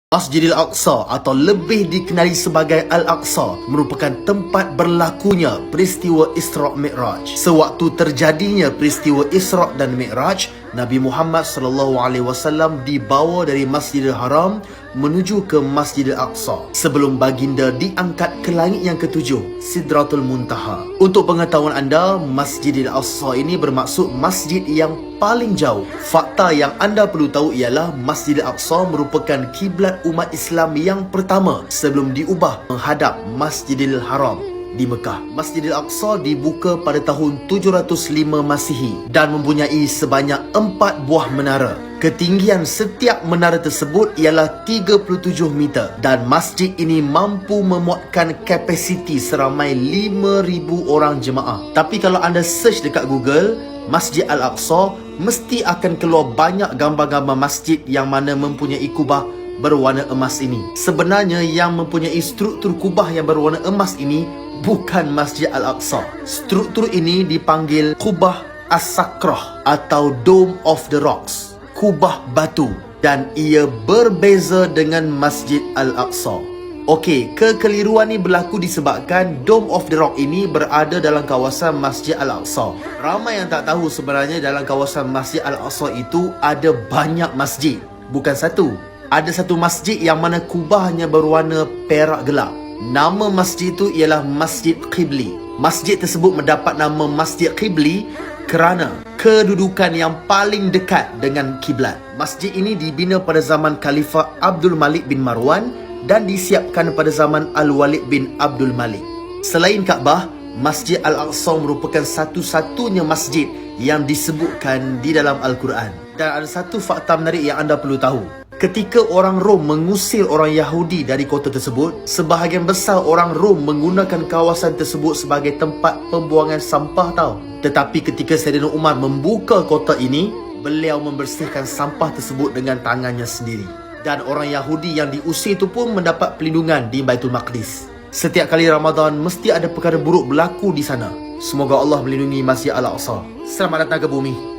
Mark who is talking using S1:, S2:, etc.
S1: Masjidil Aqsa atau lebih dikenali sebagai Al-Aqsa merupakan tempat berlakunya peristiwa Isra' Mi'raj. Sewaktu terjadinya peristiwa Isra' dan Mi'raj, Nabi Muhammad SAW dibawa dari Masjidil Haram menuju ke Masjidil Aqsa sebelum baginda diangkat ke langit yang ketujuh, Sidratul Muntaha. Untuk pengetahuan anda, Masjidil Aqsa ini bermaksud masjid yang paling jauh. Fakta yang anda perlu tahu ialah Masjidil Aqsa merupakan kiblat umat Islam yang pertama sebelum diubah menghadap Masjidil Haram di Mekah. Masjidil Aqsa dibuka pada tahun 705 Masihi dan mempunyai sebanyak 4 buah menara. Ketinggian setiap menara tersebut ialah 37 meter dan masjid ini mampu memuatkan kapasiti seramai 5,000 orang jemaah. Tapi kalau anda search dekat Google Masjid Al-Aqsa, mesti akan keluar banyak gambar-gambar masjid yang mana mempunyai kubah berwarna emas ini. Sebenarnya yang mempunyai struktur kubah yang berwarna emas ini bukan Masjid Al-Aqsa. Struktur ini dipanggil Kubah As-Sakrah atau Dome of the Rocks, kubah batu, dan ia berbeza dengan Masjid Al-Aqsa. Okey, kekeliruan ni berlaku disebabkan Dome of the Rock ini berada dalam kawasan Masjid Al-Aqsa. Ramai yang tak tahu sebenarnya dalam kawasan Masjid Al-Aqsa itu ada banyak masjid, bukan satu. Ada satu masjid yang mana kubahnya berwarna perak gelap. Nama masjid itu ialah Masjid Qibli. Masjid tersebut mendapat nama Masjid Qibli kerana kedudukan yang paling dekat dengan kiblat. Masjid ini dibina pada zaman Khalifah Abdul Malik bin Marwan dan disiapkan pada zaman Al-Walid bin Abdul Malik. Selain Kaabah, Masjid Al-Aqsa merupakan satu-satunya masjid yang disebutkan di dalam Al-Quran. Dan ada satu fakta menarik yang anda perlu tahu. Ketika orang Rom mengusir orang Yahudi dari kota tersebut, sebahagian besar orang Rom menggunakan kawasan tersebut sebagai tempat pembuangan sampah tau. Tetapi ketika Saidina Umar membuka kota ini, beliau membersihkan sampah tersebut dengan tangannya sendiri. Dan orang Yahudi yang diusir itu pun mendapat perlindungan di Baitul Maqdis. Setiap kali Ramadan, mesti ada perkara buruk berlaku di sana. Semoga Allah melindungi Masjid Al-Aqsa. Selamat datang ke bumi.